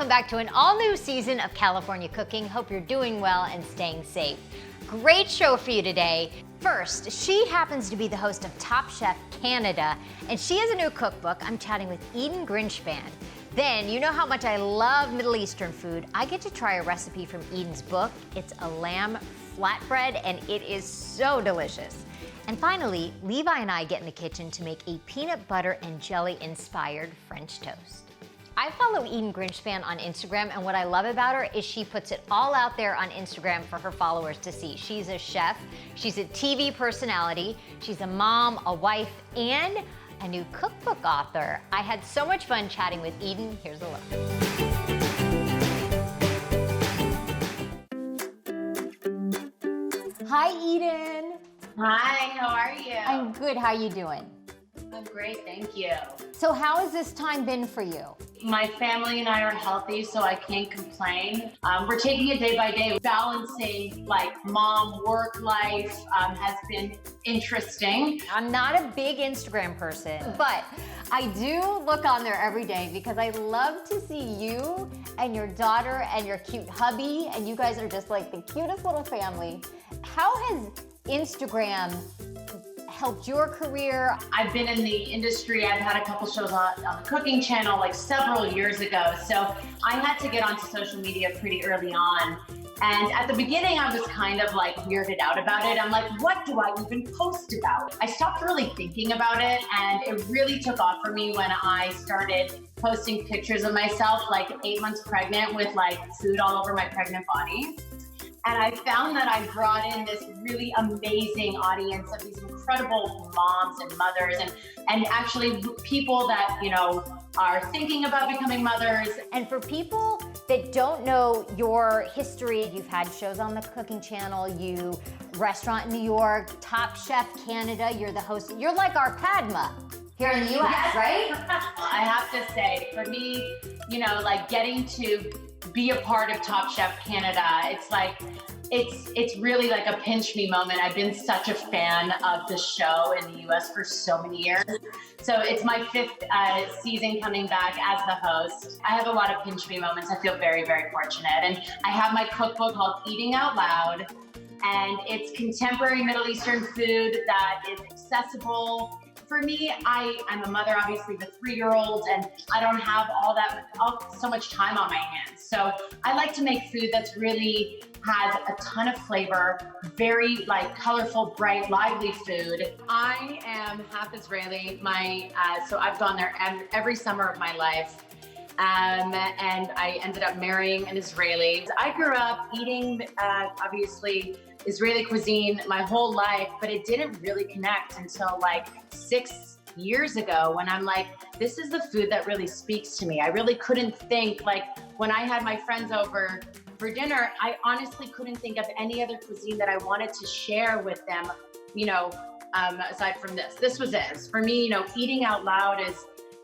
welcome back to an all-new season of California Cooking. Hope you're doing well and staying safe. Great show for you today. First, she happens to be the host of Top Chef Canada, and she has a new cookbook. I'm chatting with Eden Grinshpan. Then, you know how much I love Middle Eastern food. I get to try a recipe from Eden's book. It's a lamb flatbread, and it is so delicious. And finally, Levi and I get in the kitchen to make a peanut butter and jelly inspired French toast. I follow Eden Grinshpan on Instagram, and what I love about her is she puts it all out there on Instagram for her followers to see. She's a chef, she's a TV personality, she's a mom, a wife, and a new cookbook author. I had so much fun chatting with Eden. Here's a look. Hi, Eden. Hi, how are you? I'm good. How you doing? I'm great, thank you. So how has this time been for you? My family and I are healthy, so I can't complain. We're taking it day by day. Balancing like mom work life has been interesting. I'm not a big Instagram person, but I do look on there every day because I love to see you and your daughter and your cute hubby, and you guys are just like the cutest little family. How has Instagram helped your career? I've been in the industry. I've had a couple shows on the cooking channel like several years ago. So I had to get onto social media pretty early on. And at the beginning, I was kind of like weirded out about it. I'm like, what do I even post about? I stopped really thinking about it, and it really took off for me when I started posting pictures of myself like 8 months pregnant with like food all over my pregnant body. And I found that I brought in this really amazing audience of these incredible moms and mothers and actually people that, you know, are thinking about becoming mothers. And for people that don't know your history, you've had shows on the cooking channel, you restaurant in New York, Top Chef Canada, you're the host. You're like our Padma here in the US, right? I have to say, for me, you know, like getting to be a part of Top Chef Canada, it's like, it's really like a pinch me moment. I've been such a fan of the show in the US for so many years. So it's my 5th season coming back as the host. I have a lot of pinch me moments. I feel very, very fortunate. And I have my cookbook called Eating Out Loud, and it's contemporary Middle Eastern food that is accessible. For me, I'm a mother, obviously, with 3-year-olds, and I don't have so much time on my hands. So I like to make food that's really has a ton of flavor, very like colorful, bright, lively food. I am half Israeli. So I've gone there every summer of my life. And I ended up marrying an Israeli. I grew up eating, obviously, Israeli cuisine my whole life, but it didn't really connect until like 6 years ago when I'm like, this is the food that really speaks to me. I really couldn't think, like when I had my friends over for dinner, I honestly couldn't think of any other cuisine that I wanted to share with them, you know, aside from this. This was it. For me, you know, eating out loud is,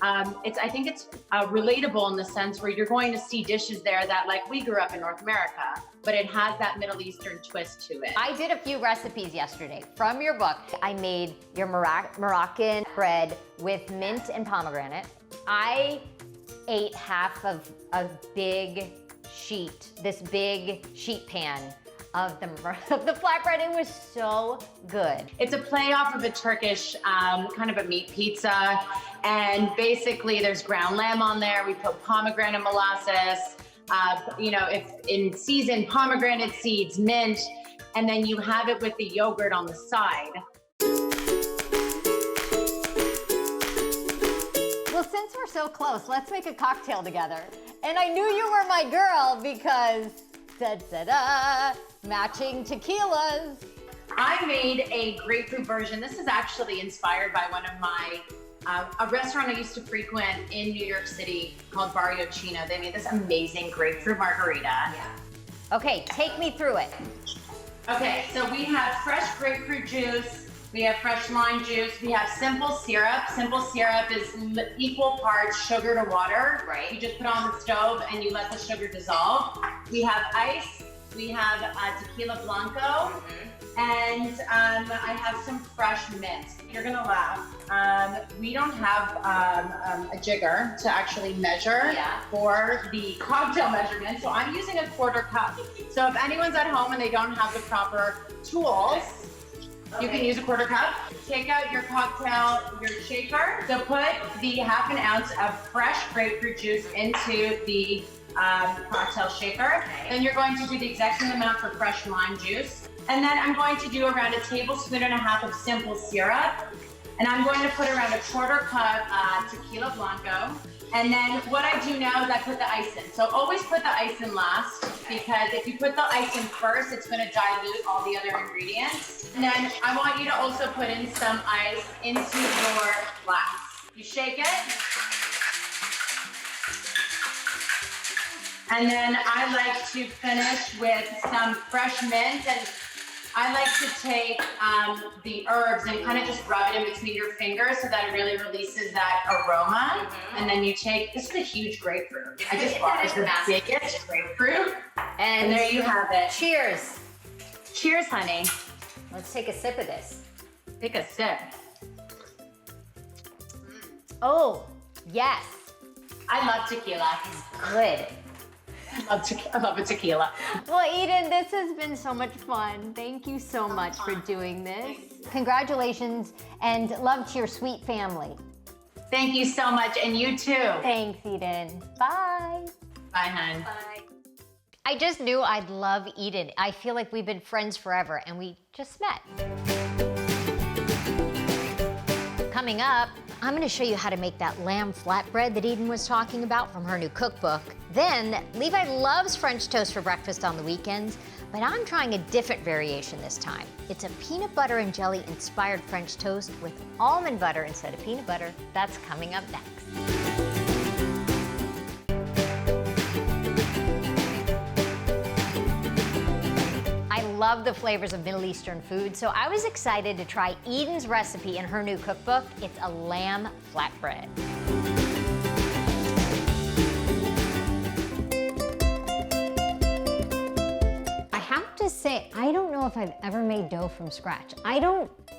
I think it's relatable in the sense where you're going to see dishes there that like we grew up in North America, but it has that Middle Eastern twist to it. I did a few recipes yesterday from your book. I made your Moroccan bread with mint and pomegranate. I ate half of a big sheet, this big sheet pan of the flatbread. It was so good. It's a play off of a Turkish kind of a meat pizza. And basically there's ground lamb on there. We put pomegranate molasses, you know, if in season, pomegranate seeds, mint, and then you have it with the yogurt on the side. Well, since we're so close, let's make a cocktail together. And I knew you were my girl because da-da-da, matching tequilas. I made a grapefruit version. This is actually inspired by one of my, a restaurant I used to frequent in New York City called Barrio Chino. They made this amazing grapefruit margarita. Yeah. Okay, take me through it. Okay, so we have fresh grapefruit juice, we have fresh lime juice, we have simple syrup. Simple syrup is equal parts sugar to water. Right. You just put it on the stove and you let the sugar dissolve. We have ice, we have tequila blanco, and I have some fresh mint. You're gonna laugh. we don't have a jigger to actually measure for the cocktail measurement. So I'm using a 1/4 cup. So if anyone's at home and they don't have the proper tools, you can use a 1/4 cup. Take out your your shaker. So put the 1/2 ounce of fresh grapefruit juice into the cocktail shaker. Then you're going to do the exact same amount for fresh lime juice. And then I'm going to do around 1.5 tablespoons of simple syrup. And I'm going to put around 1/4 cup tequila blanco. And then what I do now is I put the ice in. So always put the ice in last, because if you put the ice in first, it's going to dilute all the other ingredients. And then I want you to also put in some ice into your glass. You shake it. And then I like to finish with some fresh mint, and I like to take the herbs and kind of just rub it in between your fingers so that it really releases that aroma. And then you take, this is a huge grapefruit. I just bought the biggest grapefruit. And there you have it. Cheers. Cheers, honey. Let's take a sip of this. Take a sip. Oh, yes. I love tequila. Good. I love a tequila. Well, Eden, this has been so much fun. Thank you so much for doing this. Congratulations and love to your sweet family. Thank you so much, and you too. Thanks, Eden. Bye. Bye, hon. Bye. I just knew I'd love Eden. I feel like we've been friends forever, and we just met. Coming up, I'm gonna show you how to make that lamb flatbread that Eden was talking about from her new cookbook. Then, Levi loves French toast for breakfast on the weekends, but I'm trying a different variation this time. It's a peanut butter and jelly inspired French toast with almond butter instead of peanut butter. That's coming up next. I love the flavors of Middle Eastern food, so I was excited to try Eden's recipe in her new cookbook. It's a lamb flatbread. I have to say, I don't know if I've ever made dough from scratch.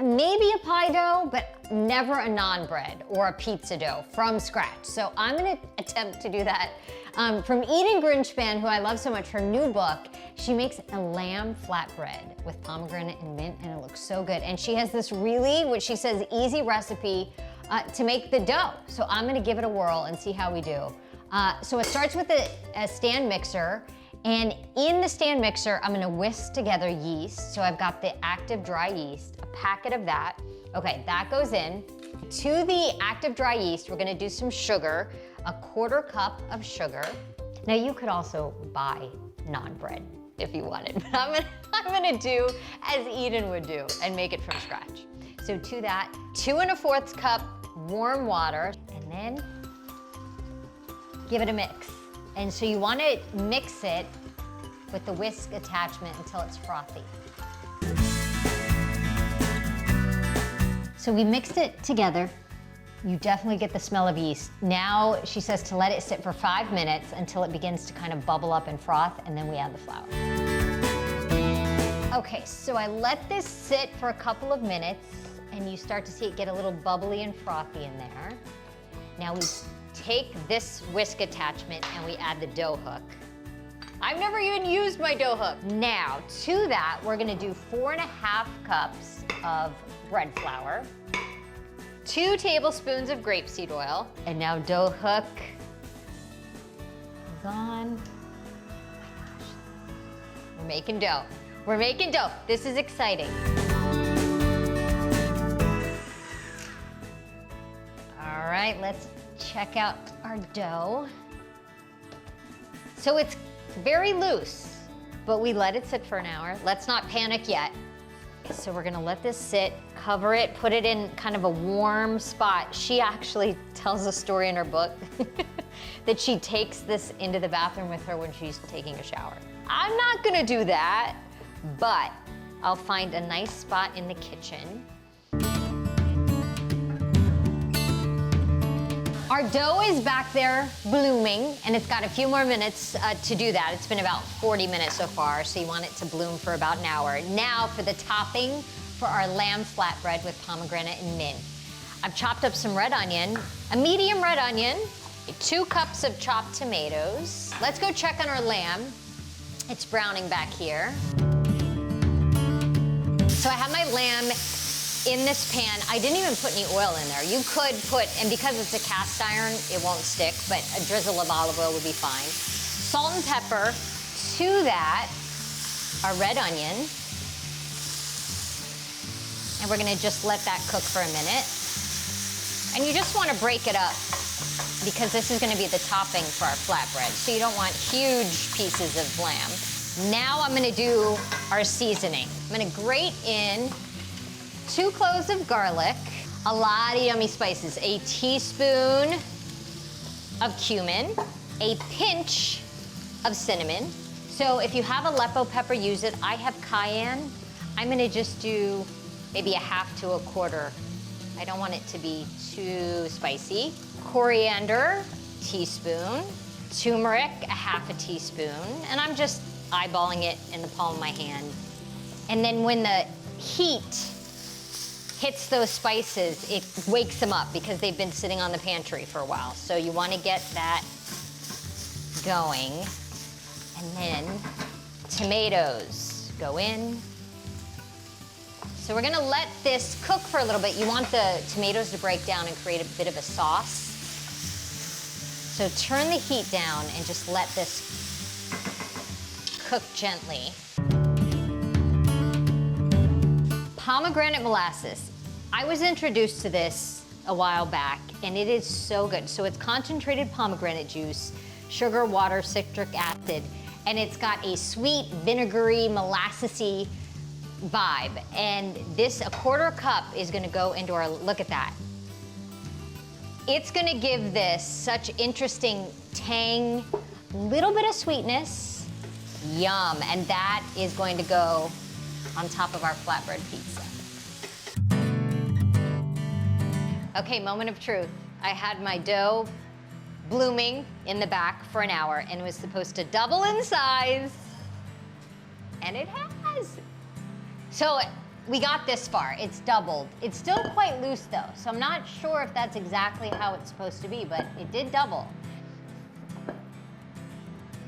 Maybe a pie dough, but never a naan bread or a pizza dough from scratch. So I'm gonna attempt to do that. From Eden Grinshpan, who I love so much, her new book, she makes a lamb flatbread with pomegranate and mint, and it looks so good. And she has this really, what she says, easy recipe to make the dough. So I'm gonna give it a whirl and see how we do. So it starts with a stand mixer, and in the stand mixer, I'm gonna whisk together yeast. So I've got the active dry yeast, a packet of that. Okay, that goes in. To the active dry yeast, we're gonna do some sugar, a 1/4 cup of sugar. Now you could also buy naan bread if you wanted, but I'm gonna do as Eden would do and make it from scratch. So to that, 2 1/4 cup warm water, and then give it a mix. And so you wanna mix it with the whisk attachment until it's frothy. So we mixed it together. You definitely get the smell of yeast. Now she says to let it sit for 5 minutes until it begins to kind of bubble up and froth, and then we add the flour. Okay, so I let this sit for a couple of minutes, and you start to see it get a little bubbly and frothy in there. Now we take this whisk attachment and we add the dough hook. I've never even used my dough hook. Now, to that, we're gonna do 4 1/2 cups of bread flour, 2 tablespoons of grapeseed oil, and now dough hook is on. Oh my gosh. We're making dough. We're making dough. This is exciting. All right, let's check out our dough. So it's very loose, but we let it sit for an hour. Let's not panic yet. So we're gonna let this sit, cover it, put it in kind of a warm spot. She actually tells a story in her book that she takes this into the bathroom with her when she's taking a shower. I'm not gonna do that, but I'll find a nice spot in the kitchen. Our dough is back there blooming, and it's got a few more minutes to do that. It's been about 40 minutes so far, so you want it to bloom for about an hour. Now for the topping for our lamb flatbread with pomegranate and mint. I've chopped up some red onion, a medium red onion, 2 cups of chopped tomatoes. Let's go check on our lamb. It's browning back here. So I have my lamb in this pan. I didn't even put any oil in there. You could put, and because it's a cast iron, it won't stick, but a drizzle of olive oil would be fine. Salt and pepper. To that, our red onion. And we're gonna just let that cook for a minute. And you just wanna break it up because this is gonna be the topping for our flatbread. So you don't want huge pieces of lamb. Now I'm gonna do our seasoning. I'm gonna grate in 2 cloves of garlic, a lot of yummy spices, a teaspoon of cumin, a pinch of cinnamon. So if you have Aleppo pepper, use it. I have cayenne. I'm gonna just do maybe a half to a quarter. I don't want it to be too spicy. Coriander, teaspoon. Turmeric, a half a teaspoon. And I'm just eyeballing it in the palm of my hand. And then when the heat hits those spices, it wakes them up because they've been sitting on the pantry for a while. So you want to get that going. And then tomatoes go in. So we're gonna let this cook for a little bit. You want the tomatoes to break down and create a bit of a sauce. So turn the heat down and just let this cook gently. Pomegranate molasses. I was introduced to this a while back and it is so good. So it's concentrated pomegranate juice, sugar, water, citric acid, and it's got a sweet, vinegary, molassesy vibe. And this, a quarter cup is gonna go into our, look at that. It's gonna give this such interesting tang, little bit of sweetness, yum. And that is going to go on top of our flatbread pizza. Okay, moment of truth. I had my dough blooming in the back for an hour and it was supposed to double in size, and it has. So we got this far, it's doubled. It's still quite loose though, so I'm not sure if that's exactly how it's supposed to be, but it did double.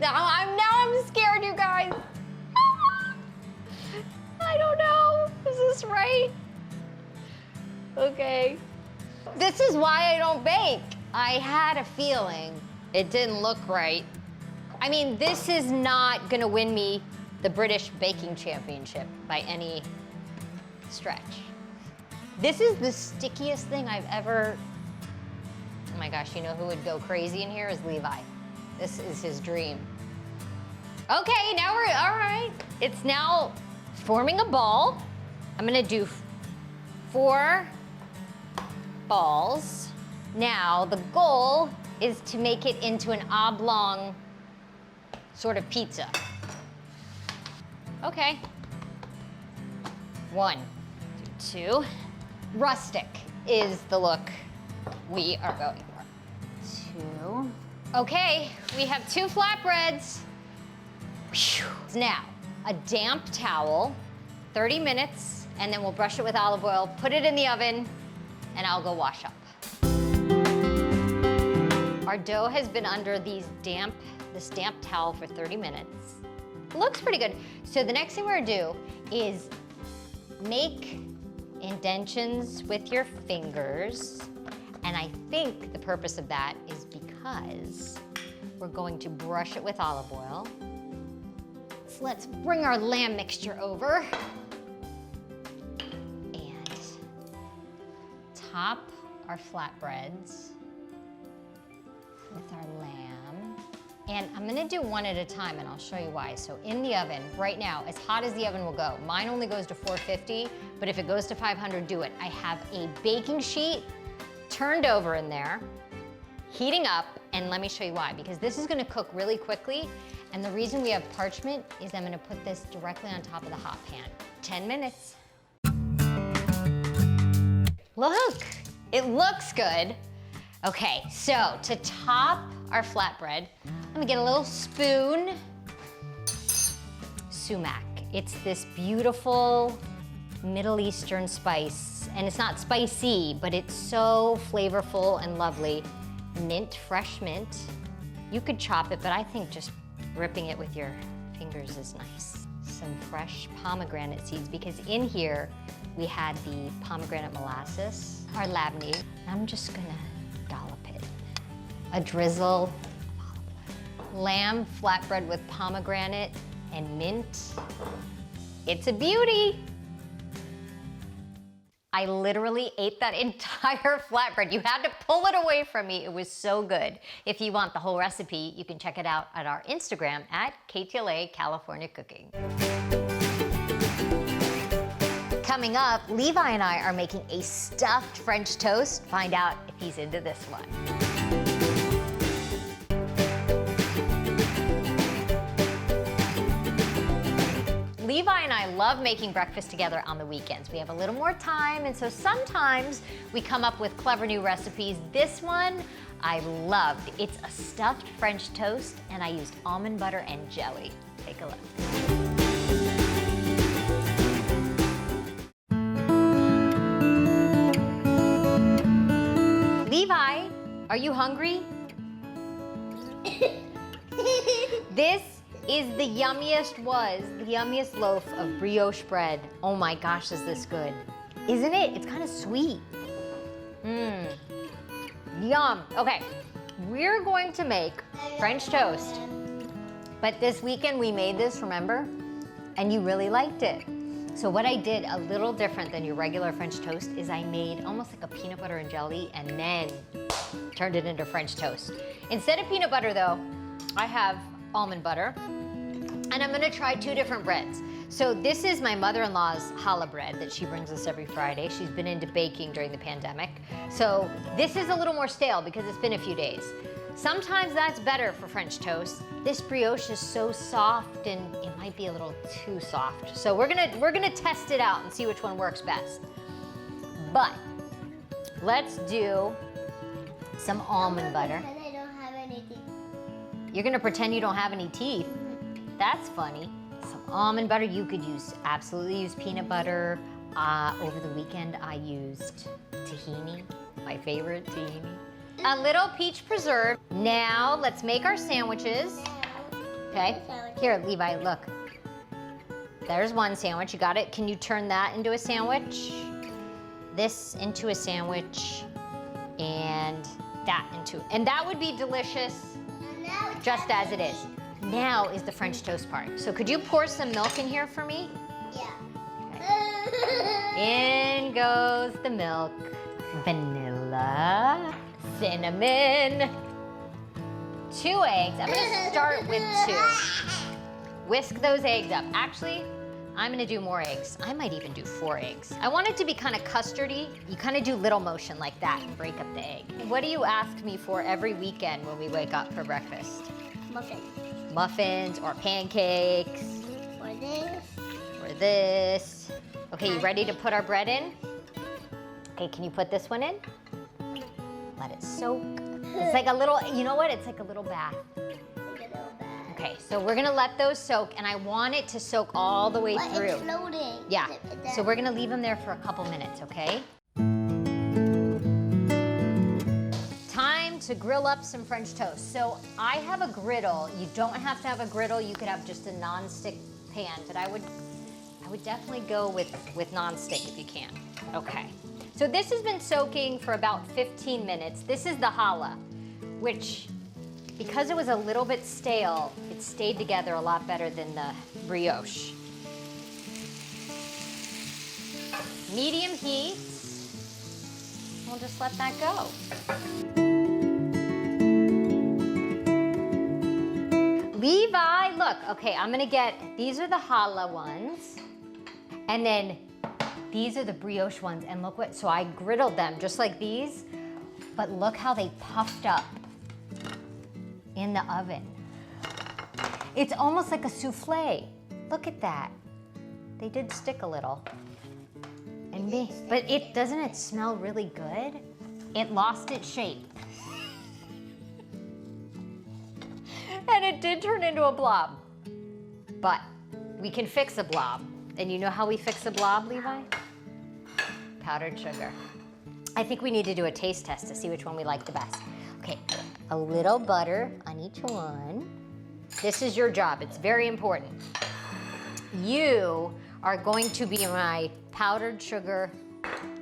Now I'm scared, you guys. I don't know, is this right? Okay. This is why I don't bake. I had a feeling it didn't look right. I mean, this is not gonna win me the British Baking Championship by any stretch. This is the stickiest thing I've ever, oh my gosh, you know who would go crazy in here is Levi. This is his dream. Okay, now we're, all right. It's now forming a ball. I'm gonna do 4 balls. Now, the goal is to make it into an oblong sort of pizza. Okay. 1, 2. Rustic is the look we are going for. 2. Okay, we have 2 flatbreads. Whew. Now, a damp towel, 30 minutes, and then we'll brush it with olive oil, put it in the oven, and I'll go wash up. Our dough has been under this damp towel for 30 minutes. Looks pretty good. So the next thing we're gonna do is make indentions with your fingers. And I think the purpose of that is because we're going to brush it with olive oil. So let's bring our lamb mixture over and top our flatbreads with our lamb. And I'm gonna do one at a time and I'll show you why. So in the oven, right now, as hot as the oven will go, mine only goes to 450, but if it goes to 500, do it. I have a baking sheet turned over in there, heating up, and let me show you why, because this is gonna cook really quickly, and the reason we have parchment is I'm gonna put this directly on top of the hot pan. 10 minutes. Look, it looks good. Okay, so to top our flatbread, I'm gonna get a little spoon, sumac. It's this beautiful Middle Eastern spice. And it's not spicy, but it's so flavorful and lovely. Mint, fresh mint. You could chop it, but I think just ripping it with your fingers is nice. Some fresh pomegranate seeds, because in here we had the pomegranate molasses, our labneh. I'm just gonna dollop it. A drizzle. Lamb flatbread with pomegranate and mint. It's a beauty. I literally ate that entire flatbread. You had to pull it away from me. It was so good. If you want the whole recipe, you can check it out at our Instagram at KTLA California Cooking. Coming up, Levi and I are making a stuffed French toast. Find out if he's into this one. Levi and I love making breakfast together on the weekends. We have a little more time, and so sometimes we come up with clever new recipes. This one I loved. It's a stuffed French toast, and I used almond butter and jelly. Take a look. Levi, are you hungry? This is the yummiest loaf of brioche bread. Oh my gosh, is this good. Isn't it? It's kind of sweet. Yum. Okay, we're going to make French toast. But this weekend we made this, remember? And you really liked it. So what I did a little different than your regular French toast is I made almost like a peanut butter and jelly and then turned it into French toast. Instead of peanut butter though, I have almond butter, and I'm gonna try 2 different breads. So this is my mother-in-law's challah bread that she brings us every Friday. She's been into baking during the pandemic. So this is a little more stale because it's been a few days. Sometimes that's better for French toast. This brioche is so soft and it might be a little too soft. So we're gonna test it out and see which one works best. But let's do some almond butter. I don't have any teeth. You're gonna pretend you don't have any teeth. That's funny. Some almond butter. You could absolutely use peanut butter. Over the weekend, I used tahini, my favorite tahini. A little peach preserve. Now let's make our sandwiches. Okay. Here, Levi, look. There's one sandwich. You got it? Can you turn that into a sandwich? This into a sandwich, and that into, and that would be delicious just as it is. Now is the French toast part. So could you pour some milk in here for me? Yeah. Okay. In goes the milk. Vanilla, cinnamon, 2 eggs. I'm gonna start with 2. Whisk those eggs up. Actually, I'm gonna do more eggs. I might even do 4 eggs. I want it to be kind of custardy. You kind of do little motion like that and break up the egg. What do you ask me for every weekend when we wake up for breakfast? Muffin. Muffins or pancakes. Or this. Or this. Okay, you ready to put our bread in? Okay, can you put this one in? Let it soak. It's like a little, you know what? It's like a little bath. Okay, so we're gonna let those soak, and I want it to soak all the way through. It's floating. Yeah, so we're gonna leave them there for a couple minutes, okay? Time to grill up some French toast. So I have a griddle. You don't have to have a griddle. You could have just a non-stick pan, but I would definitely go with non-stick if you can. Okay, so this has been soaking for about 15 minutes. This is the challah, which, because it was a little bit stale, it stayed together a lot better than the brioche. Medium heat. We'll just let that go. Levi, look, okay, I'm gonna get, these are the challah ones, and then these are the brioche ones, and look what, so I griddled them just like these, but look how they puffed up in the oven. It's almost like a souffle. Look at that. They did stick a little. And but doesn't it smell really good? It lost its shape. And it did turn into a blob. But we can fix a blob. And you know how we fix a blob, Levi? Powdered sugar. I think we need to do a taste test to see which one we like the best. Okay, a little butter on each one. This is your job, it's very important. You are going to be my powdered sugar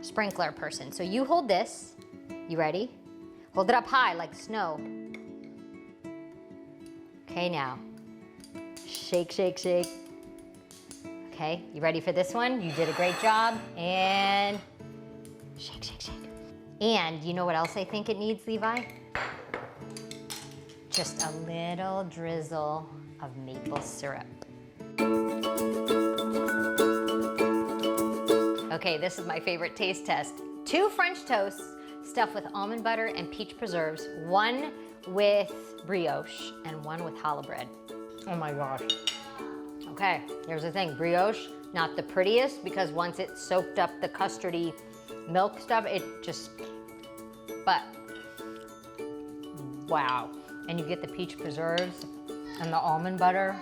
sprinkler person. So you hold this, you ready? Hold it up high like snow. Okay, now, shake, shake, shake. Okay, you ready for this one? You did a great job, and shake, shake, shake. And you know what else I think it needs, Levi? Just a little drizzle of maple syrup. Okay, this is my favorite taste test. 2 French toasts stuffed with almond butter and peach preserves, 1 with brioche and 1 with challah bread. Oh my gosh. Okay, here's the thing, brioche, not the prettiest because once it soaked up the custardy milk stuff, it just, but wow. And you get the peach preserves and the almond butter,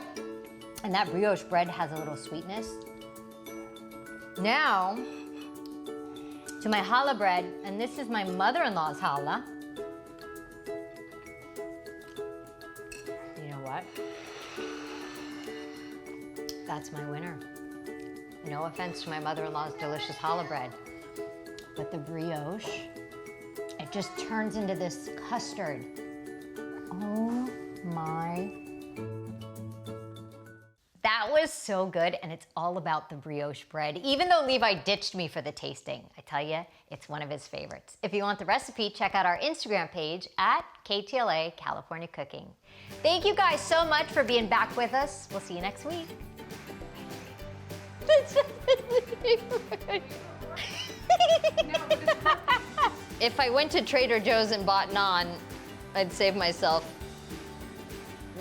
and that brioche bread has a little sweetness. Now, to my challah bread, and this is my mother-in-law's challah. You know what? That's my winner. No offense to my mother-in-law's delicious challah bread, but the brioche, it just turns into this custard. Oh my. That was so good, and it's all about the brioche bread. Even though Levi ditched me for the tasting, I tell you, it's one of his favorites. If you want the recipe, check out our Instagram page at KTLA California Cooking. Thank you guys so much for being back with us. We'll see you next week. If I went to Trader Joe's and bought naan, I'd save myself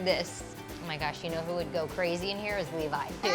this. Oh my gosh, you know who would go crazy in here is Levi, too.